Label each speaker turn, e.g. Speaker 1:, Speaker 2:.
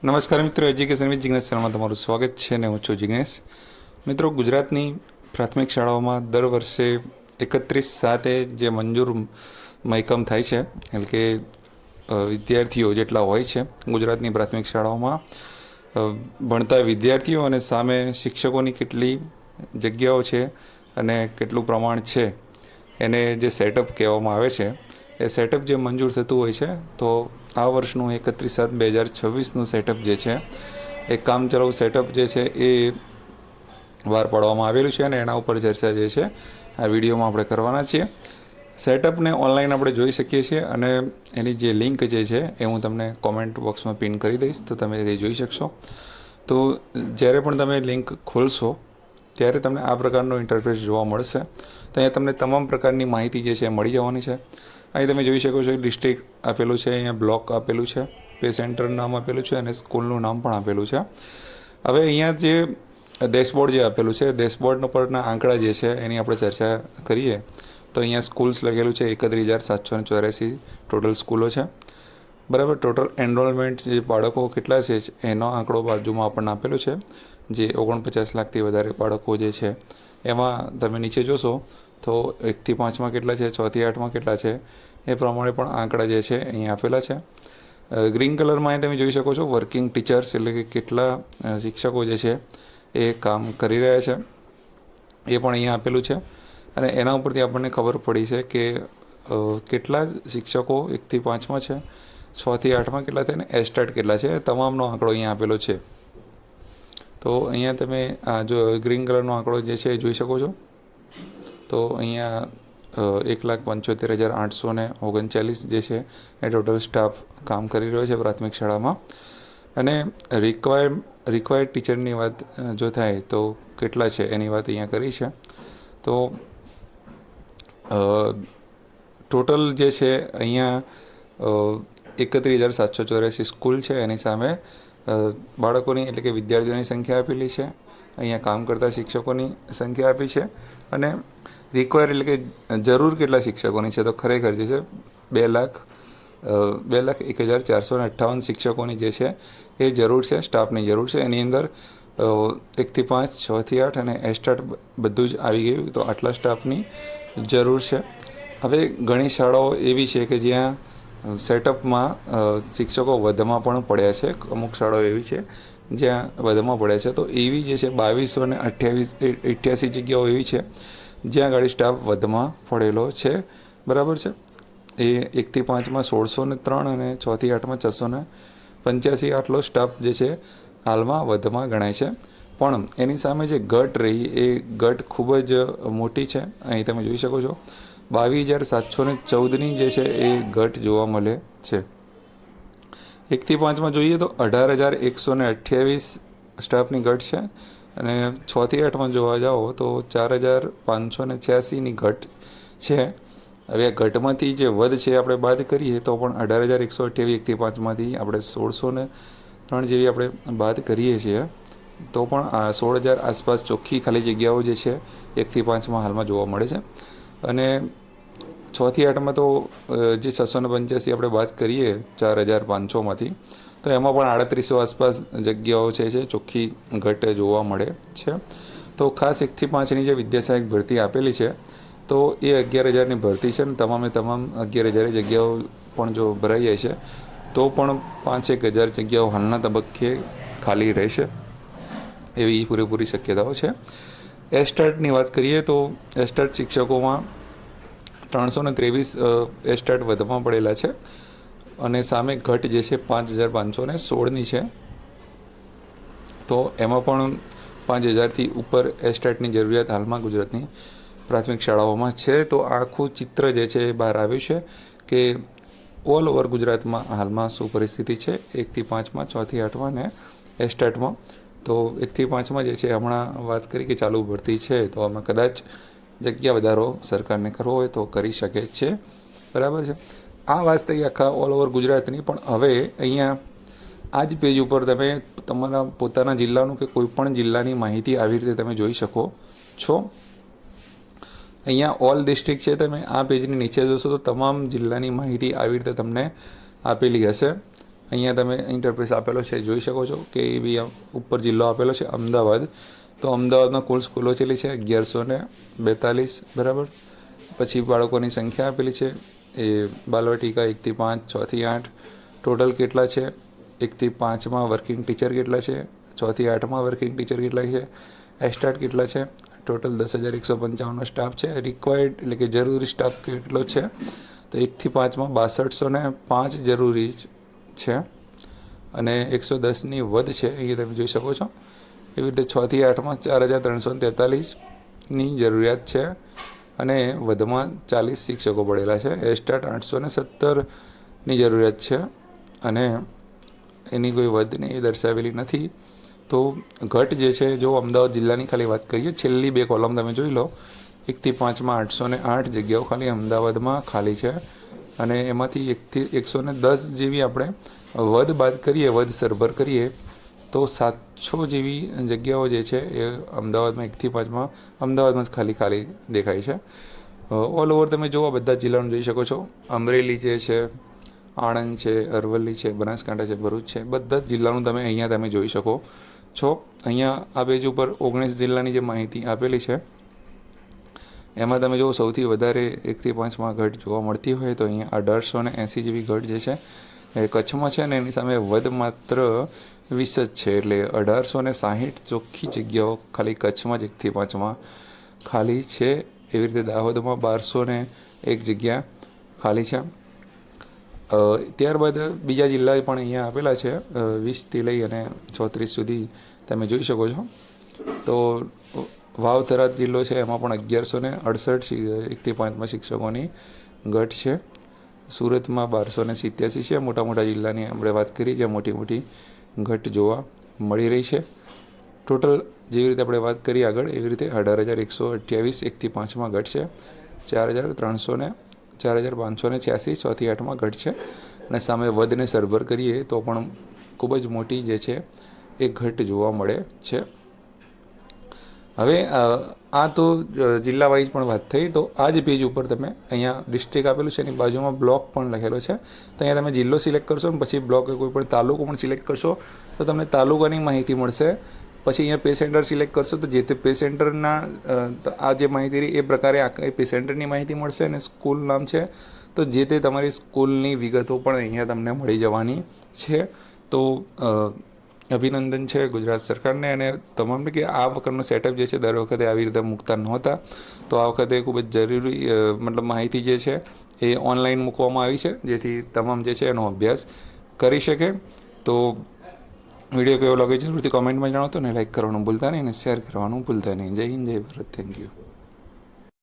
Speaker 1: નમસ્કાર મિત્રો, education with Jignesh ચેનલમાં તમારું સ્વાગત છે ને હું છું જિગ્નેશ. મિત્રો, ગુજરાતની પ્રાથમિક શાળાઓમાં દર વર્ષે 31/7 જે મંજૂર મહેકમ થાય છે, એટલે કે વિદ્યાર્થીઓ જેટલા હોય છે ગુજરાતની પ્રાથમિક શાળાઓમાં ભણતા વિદ્યાર્થીઓ અને સામે શિક્ષકોની કેટલી જગ્યાઓ છે અને કેટલું પ્રમાણ છે એને જે સેટઅપ કહેવામાં આવે છે, એ સેટઅપ જે મંજૂર થતું હોય છે, તો આ વર્ષનું 31/7/2026નું સેટઅપ જે છે એ કામચલાઉ સેટઅપ જે છે એ બહાર પાડવામાં આવેલું છે અને એના ઉપર ચર્ચા જે છે આ વિડીયોમાં આપણે કરવાના છીએ. સેટઅપને ઓનલાઈન આપણે જોઈ શકીએ છીએ અને એની જે લિંક જે છે એ હું તમને કોમેન્ટ બોક્સમાં પિન કરી દઈશ, તો તમે તે જોઈ શકશો. તો જ્યારે પણ તમે લિંક ખોલશો ત્યારે તમને આ પ્રકારનો ઇન્ટરફેસ જોવા મળશે. તો અહીંયા તમને તમામ પ્રકારની માહિતી જે છે એ મળી જવાની છે. અહીં તમે જોઈ શકો છો ડિસ્ટ્રિક્ટ આપેલું છે, અહીંયા બ્લોક આપેલું છે, પે સેન્ટરનું નામ આપેલું છે અને સ્કૂલનું નામ પણ આપેલું છે. હવે અહીંયા જે ડેશબોર્ડ જે આપેલું છે, ડેશબોર્ડ પરના આંકડા જે છે એની આપણે ચર્ચા કરીએ તો અહીંયા સ્કૂલ્સ લખેલું છે 31,784 ટોટલ સ્કૂલો છે, બરાબર. ટોટલ એનરોલમેન્ટ જે બાળકો કેટલા છે એનો આંકડો બાજુમાં આપણને આપેલો છે, જે 49 લાખથી વધારે બાળકો જે છે. એમાં તમે નીચે જોશો તો 1થી 5માં કેટલા છે, 6થી 8માં કેટલા છે, એ પ્રમાણે પણ આંકડા જે છે અહીં આપેલા છે. ગ્રીન કલરમાં અહીં તમે જોઈ શકો છો વર્કિંગ ટીચર્સ, એટલે કે કેટલા શિક્ષકો જે છે એ કામ કરી રહ્યા છે, એ પણ અહીંયા આપેલું છે. અને એના ઉપરથી આપણને ખબર પડી છે કે કેટલા શિક્ષકો 1થી 5માં છે, 6થી 8માં કેટલા છે અને એસ્ટાર્ટ કેટલા છે, તમામનો આંકડો અહીંયા આપેલો છે. તો અહીંયા તમે આ જો ગ્રીન કલરનો આંકડો જે છે એ જોઈ શકો છો. તો અહીંયા 1,75,839 જે છે એ ટોટલ સ્ટાફ કામ કરી રહ્યો છે પ્રાથમિક શાળામાં. અને રિક્વાયર્ડ ટીચરની વાત જો થાય તો કેટલા છે એની વાત અહીંયા કરી છે. તો ટોટલ જે છે અહીંયા 31,784 સ્કૂલ છે, એની સામે બાળકોની એટલે કે વિદ્યાર્થીઓની સંખ્યા આપેલી છે, અહીંયા કામ કરતા શિક્ષકોની સંખ્યા આપી છે અને રિક્વાયર એટલે કે જરૂર કેટલા શિક્ષકોની છે, તો ખરેખર જે છે 2,01,458 શિક્ષકોની જે છે એ જરૂર છે, સ્ટાફની જરૂર છે. એની અંદર 1થી 5, 6થી 8 અને એસ્ટાર્ટ બધું જ આવી ગયું, તો આટલા સ્ટાફની જરૂર છે. હવે ઘણી શાળાઓ એવી છે કે જ્યાં સેટઅપમાં શિક્ષકો વધમાં પણ પડ્યા છે, અમુક શાળાઓ એવી છે જ્યાં વધમાં પડ્યા છે. તો એવી જે છે 2,288 જગ્યાઓ એવી છે જ્યાં ગાડી સ્ટાફ વધમાં પડેલો છે, બરાબર છે. એ 1થી 5માં 1,603 અને 6થી 8માં 685 આટલો સ્ટાફ જે છે હાલમાં વધમાં ગણાય છે. પણ એની સામે જે ઘટ રહી એ ઘટ ખૂબ જ મોટી છે. અહીં તમે જોઈ શકો છો 22,714ની જે છે એ ઘટ જોવા મળે છે. 1થી 5માં જોઈએ તો 18,128 સ્ટાફની ઘટ છે અને 6થી 8માં જોવા જાઓ તો 4,586ની ઘટ છે. હવે આ ઘટમાંથી જે વધ છે આપણે બાદ કરીએ તો પણ 18,128 1થી 5માંથી આપણે 1,603 જેવી આપણે બાદ કરીએ છીએ તો પણ 16,000 આસપાસ ચોખ્ખી ખાલી જગ્યાઓ જે છે 1થી 5માં હાલમાં જોવા મળે છે. અને 6થી 8માં તો જે 685 આપણે વાત કરીએ 4,500માંથી, તો એમાં પણ 3800 આસપાસ જગ્યાઓ છે ચોખ્ખી ઘટ જોવા મળે છે. તો ખાસ 1થી 5ની જે વિદ્યાસહાયક ભરતી આપેલી છે તો એ 11,000ની ભરતી છે અને તમામે તમામ 11,000 જગ્યાઓ પણ જો ભરાઈ જાય છે તો પણ 5,000 જગ્યાઓ હાલના તબક્કે ખાલી રહેશે એવી પૂરેપૂરી શક્યતાઓ છે. એસ્ટાર્ટની વાત કરીએ તો એસ્ટાર્ટ શિક્ષકોમાં 323 એસ્ટાર્ટ વધમાં પડેલા છે અને સામે ઘટ જે છે 5,516ની છે. તો એમાં પણ 5,000થી ઉપર એસ્ટાર્ટની જરૂરિયાત હાલમાં ગુજરાતની પ્રાથમિક શાળાઓમાં છે. તો આખું ચિત્ર જે છે એ બહાર આવ્યું છે કે ઓલ ઓવર ગુજરાતમાં હાલમાં શું પરિસ્થિતિ છે 1થી 5માં, 6થી 8માં ને એસ્ટાર્ટમાં. તો 1થી 5માં જે છે હમણાં વાત કરી કે ચાલુ ભરતી છે, તો આમાં કદાચ જગ્યા વધારો સરકારને કરવો હોય તો કરી શકે છે, બરાબર છે. આ વાત થઈ આખા ઓલ ઓવર ગુજરાતની. પણ હવે અહીંયા આ જ પેજ ઉપર તમે તમારા પોતાના જિલ્લાનું કે કોઈ પણ જિલ્લાની માહિતી આવી રીતે તમે જોઈ શકો છો. અહીંયા ઓલ ડિસ્ટ્રિક્ટ છે, તમે આ પેજની નીચે જોશો તો તમામ જિલ્લાની માહિતી આવી રીતે તમને આપેલી હશે. અહીંયા તમે ઇન્ટરપ્રેસ આપેલો છે જોઈ શકો છો કે એ બી ઉપર જિલ્લો આપેલો છે અમદાવાદ. તો અમદાવાદમાં કુલ સ્કૂલો કેટલી છે? 1142, બરાબર. પછી બાળકોની સંખ્યા આપેલી છે એ બાલવાટિકા 1 થી 5, 6 થી 8. ટોટલ કેટલા છે? 1 થી 5માં વર્કિંગ ટીચર કેટલા છે? 6 થી 8માં વર્કિંગ ટીચર કેટલા છે? એસ્ટાટ કેટલા છે? ટોટલ 10,155નો સ્ટાફ છે. રિક્વાયર્ડ એટલે કે જરૂરી સ્ટાફ કેટલો છે? તો 1 થી 5માં 6205 જરૂરી છે અને 110ની વધ છે, અહીંયા તમે જોઈ શકો છો. એવી રીતે 6 થી 8માં 4,343ની જરૂરિયાત છે અને વધમાં 40 શિક્ષકો પડેલા છે. એસ્ટાટ 817ની જરૂરિયાત છે અને એની કોઈ વધને એ દર્શાવેલી નથી. તો ઘટ જે છે, જો અમદાવાદ જિલ્લાની ખાલી વાત કરીએ, છેલ્લી 2 કોલમ તમે જોઈ લો. 1 થી 5માં 808 જગ્યાઓ ખાલી અમદાવાદમાં ખાલી છે અને એમાંથી 1 થી 110 જેવી આપણે વધ બાદ કરીએ, વધ સરભર કરીએ તો 700 જેવી જગ્યાઓ જે છે એ અમદાવાદમાં 1 થી 5માં અમદાવાદમાં જ ખાલી દેખાય છે. ઓલ ઓવર તમે જુઓ બધા જિલ્લાનું જોઈ શકો છો. અમરેલી જે છે, આણંદ છે, અરવલ્લી છે, બનાસકાંઠા છે, ભરૂચ છે, બધા જ જિલ્લાનું તમે અહીંયા તમે જોઈ શકો છો. અહીંયા આ પેજ ઉપર 19 જિલ્લાની જે માહિતી આપેલી છે એમાં તમે જો સૌથી વધારે 1 થી 5માં ઘટ જોવા મળતી હોય તો અહીંયા 1880 જેવી ઘટ જે છે એ કચ્છમાં છે ને એની સામે વધ માત્ર 20 જ છે. એટલે 1860 ચોખ્ખી જગ્યાઓ ખાલી કચ્છમાં જ 1 થી 5માં ખાલી છે. એવી રીતે દાહોદમાં 1201 જગ્યા ખાલી છે. ત્યારબાદ બીજા જિલ્લા પણ અહીંયા આપેલા છે 20થી લઈ અને 34 સુધી તમે જોઈ શકો છો. તો વાવ થરાદ જિલ્લો છે એમાં પણ 1168 1 થી 5માં શિક્ષકોની ઘટ છે. સુરતમાં 1287 છે. મોટા જિલ્લાની આપણે વાત કરી જે મોટી ઘટ જોવા મળી રહી છે. ટોટલ જેવી રીતે આપણે વાત કરી આગળ એવી રીતે 18,128 1 થી 5માં ઘટ છે. 4,586 6 થી 8માં ઘટ છે અને સામે વધને સરભર કરીએ તો પણ ખૂબ જ મોટી જે છે એ ઘટ જોવા મળે છે. હવે આ તો જિલ્લા વાઇઝ પણ વાત થઈ. તો આ જ પેજ ઉપર તમે અહીંયા ડિસ્ટ્રિક્ટ આપેલું છે એની બાજુમાં બ્લોક પણ લખેલો છે. તો અહીંયા તમે જિલ્લો સિલેક્ટ કરશો ને પછી બ્લોક કોઈ પણ તાલુકો પણ સિલેક્ટ કરશો તો તમને તાલુકાની માહિતી મળશે. પછી અહીંયા પે સેન્ટર સિલેક્ટ કરશો તો જે તે પે સેન્ટરના આ જે માહિતી રહી એ પ્રકારે આ પે સેન્ટરની માહિતી મળશે અને સ્કૂલ નામ છે તો જે તે તમારી સ્કૂલની વિગતો પણ અહીંયા તમને મળી જવાની છે. તો અભિનંદન છે ગુજરાત સરકારને અને તમામને કે આ વખતનો સેટઅપ જે છે દર વખતે આવી રીતે મૂકતા નહોતા. તો આ વખતે ખૂબ જ જરૂરી મતલબ માહિતી જે છે એ ઓનલાઈન મૂકવામાં આવી છે જેથી તમામ જે છે એનો અભ્યાસ કરી શકે. તો વિડીયો કેવો લાગે જરૂરથી કોમેન્ટમાં જણાવતો ને લાઈક કરવાનું ભૂલતા નહીં અને શેર કરવાનું ભૂલતા નહીં. જય હિન્દ, જય ભારત, થેન્ક યુ.